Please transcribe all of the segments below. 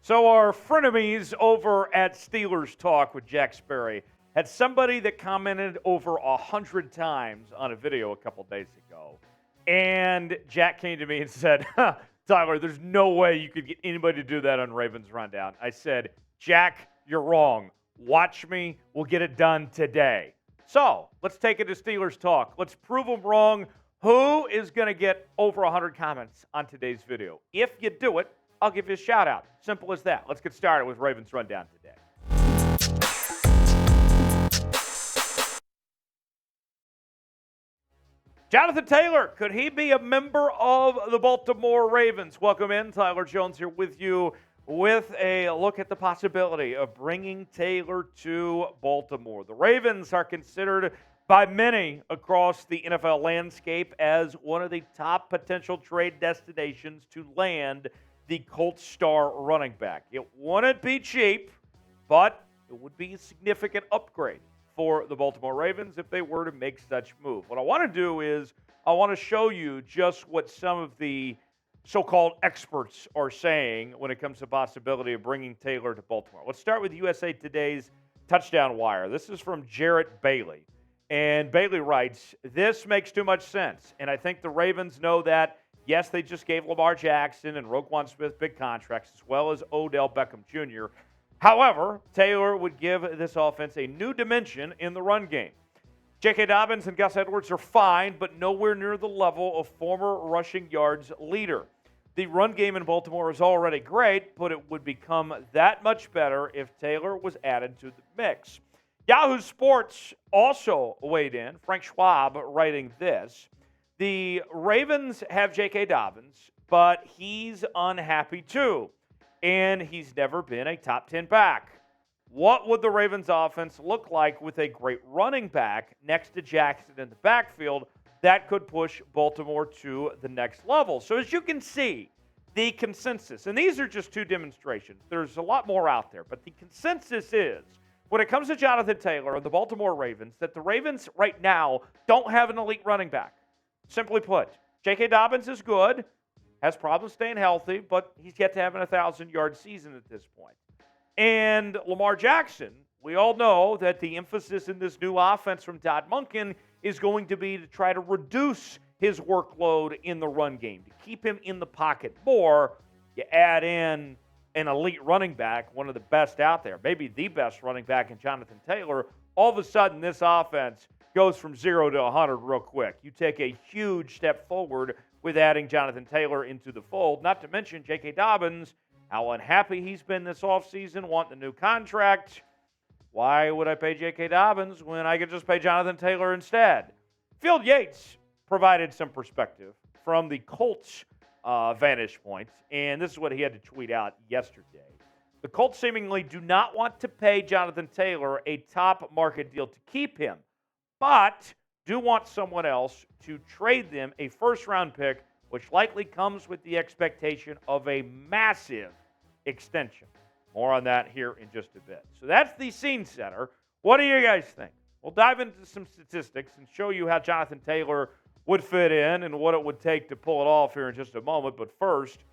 So our frenemies over at Steelers Talk with Jack Sperry had somebody that commented over 100 times on a video a couple days ago. And Jack came to me and said, Tyler, there's no way you could get anybody to do that on Ravens Rundown. I said, Jack, you're wrong. Watch me. We'll get it done today. So let's take it to Steelers Talk. Let's prove them wrong. Who is going to get over 100 comments on today's video? If you do it, I'll give you a shout out. Simple as that. Let's get started with Ravens Rundown today. Jonathan Taylor, could he be a member of the Baltimore Ravens? Welcome in. Tyler Jones here with you with a look at the possibility of bringing Taylor to Baltimore. The Ravens are considered by many across the NFL landscape as one of the top potential trade destinations to land the Colts star running back. It wouldn't be cheap, but it would be a significant upgrade for the Baltimore Ravens if they were to make such move. What I want to do is I want to show you just what some of the so-called experts are saying when it comes to the possibility of bringing Taylor to Baltimore. Let's start with USA Today's Touchdown Wire. This is from Jarrett Bailey. And Bailey writes, this makes too much sense. And I think the Ravens know that. Yes, they just gave Lamar Jackson and Roquan Smith big contracts, as well as Odell Beckham Jr. However, Taylor would give this offense a new dimension in the run game. J.K. Dobbins and Gus Edwards are fine, but nowhere near the level of former rushing yards leader. The run game in Baltimore is already great, but it would become that much better if Taylor was added to the mix. Yahoo Sports also weighed in, Frank Schwab writing this. The Ravens have J.K. Dobbins, but he's unhappy too, and he's never been a top 10 back. What would the Ravens offense look like with a great running back next to Jackson in the backfield that could push Baltimore to the next level? So as you can see, the consensus, and these are just two demonstrations. There's a lot more out there, but the consensus is, when it comes to Jonathan Taylor and the Baltimore Ravens, that the Ravens right now don't have an elite running back. Simply put, J.K. Dobbins is good, has problems staying healthy, but he's yet to have an 1,000-yard season at this point. And Lamar Jackson, we all know that the emphasis in this new offense from Todd Monken is going to be to try to reduce his workload in the run game, to keep him in the pocket more. You add in an elite running back, one of the best out there, maybe the best running back in Jonathan Taylor, all of a sudden this offense goes from 0 to 100 real quick. You take a huge step forward with adding Jonathan Taylor into the fold, not to mention J.K. Dobbins, how unhappy he's been this offseason, wanting a new contract. Why would I pay J.K. Dobbins when I could just pay Jonathan Taylor instead? Field Yates provided some perspective from the Colts vantage point, and this is what he had to tweet out yesterday. The Colts seemingly do not want to pay Jonathan Taylor a top market deal to keep him, but do want someone else to trade them a first-round pick, which likely comes with the expectation of a massive extension. More on that here in just a bit. So that's the scene setter. What do you guys think? We'll dive into some statistics and show you how Jonathan Taylor would fit in and what it would take to pull it off here in just a moment. But first,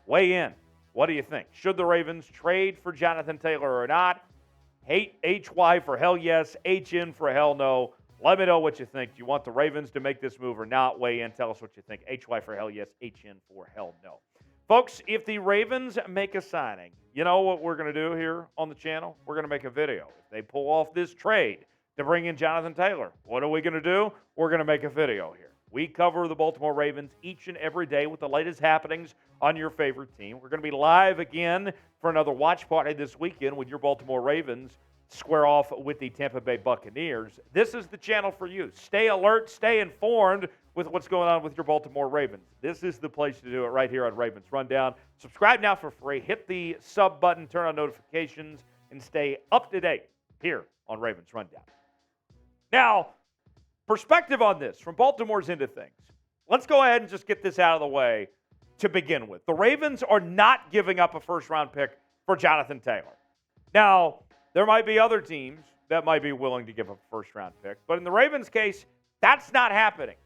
weigh in. What do you think? Should the Ravens trade for Jonathan Taylor or not? HY for hell yes, HN for hell no. Let me know what you think. Do you want the Ravens to make this move or not? Weigh in. Tell us what you think. HY for hell yes, HN for hell no. Folks, if the Ravens make a signing, you know what we're going to do here on the channel? We're going to make a video. If they pull off this trade to bring in Jonathan Taylor, what are we going to do? We're going to make a video here. We cover the Baltimore Ravens each and every day with the latest happenings on your favorite team. We're going to be live again for another watch party this weekend with your Baltimore Ravens square off with the Tampa Bay Buccaneers. This is the channel for you. Stay alert, stay informed with what's going on with your Baltimore Ravens. This is the place to do it right here on Ravens Rundown. Subscribe now for free. Hit the sub button, turn on notifications, and stay up to date here on Ravens Rundown. Now, perspective on this from Baltimore's end of things. Let's go ahead and just get this out of the way to begin with. The Ravens are not giving up a first-round pick for Jonathan Taylor. Now, there might be other teams that might be willing to give up a first-round pick, but in the Ravens' case, that's not happening.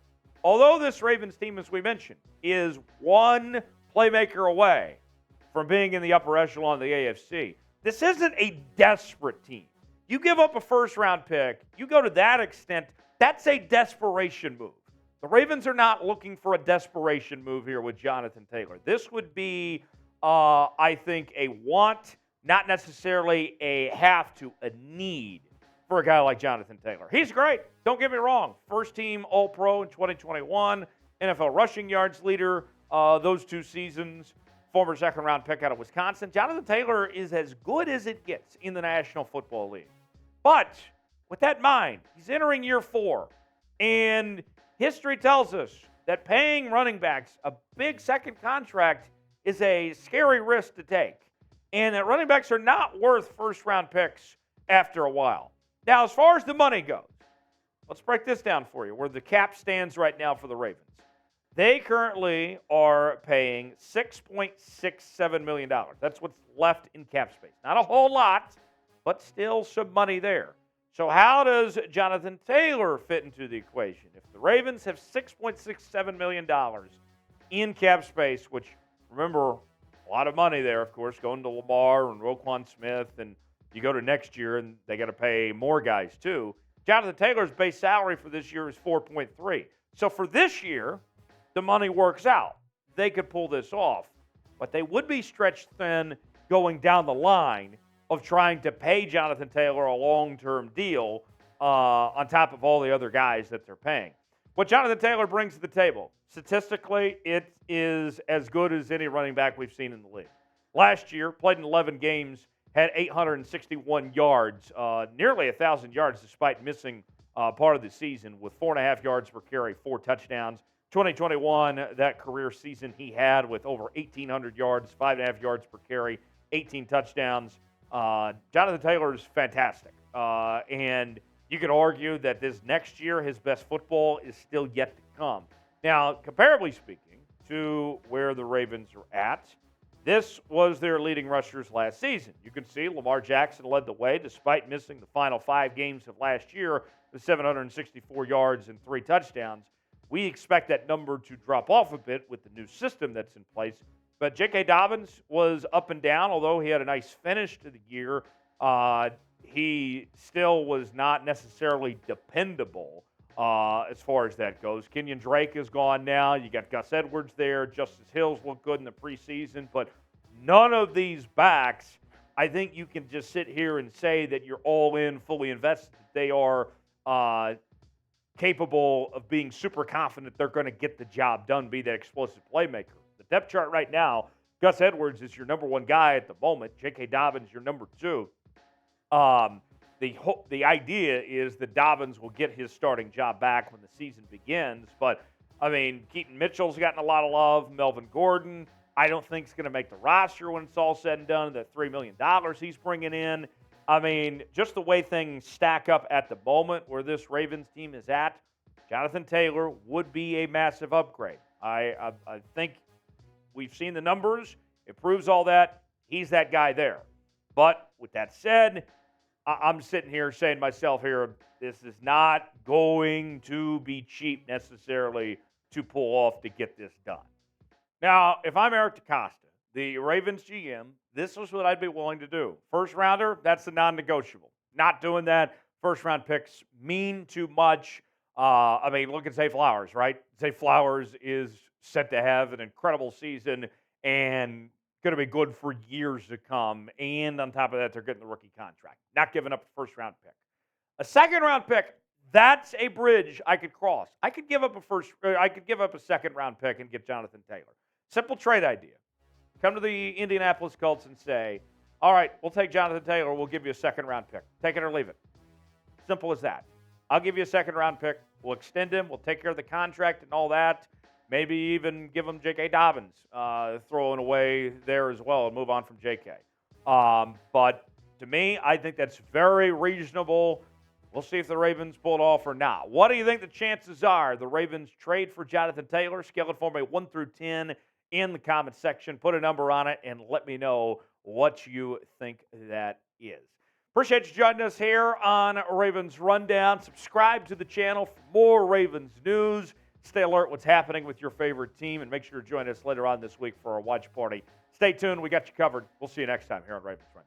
Although this Ravens team, as we mentioned, is one playmaker away from being in the upper echelon of the AFC. This isn't a desperate team. You give up a first-round pick, you go to that extent, that's a desperation move. The Ravens are not looking for a desperation move here with Jonathan Taylor. This would be, I think, a want, not necessarily a have to, a need for a guy like Jonathan Taylor. He's great. Don't get me wrong. First team All-Pro in 2021, NFL rushing yards leader those 2 seasons, former second-round pick out of Wisconsin. Jonathan Taylor is as good as it gets in the National Football League. But with that in mind, he's entering year 4, and history tells us that paying running backs a big second contract is a scary risk to take, and that running backs are not worth first-round picks after a while. Now, as far as the money goes, let's break this down for you, where the cap stands right now for the Ravens. They currently are paying $6.67 million. That's what's left in cap space. Not a whole lot, but still some money there. So how does Jonathan Taylor fit into the equation? If the Ravens have $6.67 million in cap space, which, remember, a lot of money there, of course, going to Lamar and Roquan Smith, and you go to next year and they got to pay more guys too. Jonathan Taylor's base salary for this year is $4.3. So for this year, the money works out. They could pull this off. But they would be stretched thin going down the line of trying to pay Jonathan Taylor a long-term deal on top of all the other guys that they're paying. What Jonathan Taylor brings to the table, statistically, it is as good as any running back we've seen in the league. Last year, played in 11 games, had 861 yards, nearly 1,000 yards despite missing part of the season with 4.5 yards per carry, 4 touchdowns. 2021, that career season he had with over 1,800 yards, 5.5 yards per carry, 18 touchdowns. Jonathan Taylor is fantastic. And you could argue that this next year, his best football is still yet to come. Now, comparably speaking to where the Ravens are at, this was their leading rushers last season. You can see Lamar Jackson led the way despite missing the final 5 games of last year with 764 yards and 3 touchdowns. We expect that number to drop off a bit with the new system that's in place. But J.K. Dobbins was up and down, although he had a nice finish to the year. He still was not necessarily dependable as far as that goes. Kenyon Drake is gone now. You got Gus Edwards there. Justice Hills looked good in the preseason. But none of these backs, I think you can just sit here and say that you're all in, fully invested. They are capable of being super confident they're going to get the job done, be that explosive playmaker. The depth chart right now, Gus Edwards is your number 1 guy at the moment. J.K. Dobbins, your number 2. The idea is that Dobbins will get his starting job back when the season begins. But, I mean, Keaton Mitchell's gotten a lot of love. Melvin Gordon, I don't think is going to make the roster when it's all said and done. The $3 million he's bringing in. I mean, just the way things stack up at the moment where this Ravens team is at, Jonathan Taylor would be a massive upgrade. I think we've seen the numbers. It proves all that. He's that guy there. But with that said, I'm sitting here saying to myself here, this is not going to be cheap necessarily to pull off to get this done. Now, if I'm Eric DeCosta, the Ravens GM, this is what I'd be willing to do. First rounder, that's a non-negotiable. Not doing that. First round picks mean too much. I mean, look at Zay Flowers, right? Zay Flowers is set to have an incredible season and going to be good for years to come. And on top of that, they're getting the rookie contract. Not giving up a first round pick. A second round pick, that's a bridge I could cross. I could give up a second round pick and get Jonathan Taylor. Simple trade idea. Come to the Indianapolis Colts and say, all right, we'll take Jonathan Taylor. We'll give you a second-round pick. Take it or leave it. Simple as that. I'll give you a second-round pick. We'll extend him. We'll take care of the contract and all that. Maybe even give him J.K. Dobbins, throwing away there as well and move on from J.K. But to me, I think that's very reasonable. We'll see if the Ravens pull it off or not. What do you think the chances are the Ravens trade for Jonathan Taylor? Scale it for me 1 through 10 in the comment section. Put a number on it and let me know what you think that is. Appreciate you joining us here on Ravens Rundown. Subscribe to the channel for more Ravens news. Stay alert what's happening with your favorite team, and make sure to join us later on this week for our watch party Stay tuned. We got you covered. We'll see you next time here on Ravens Run.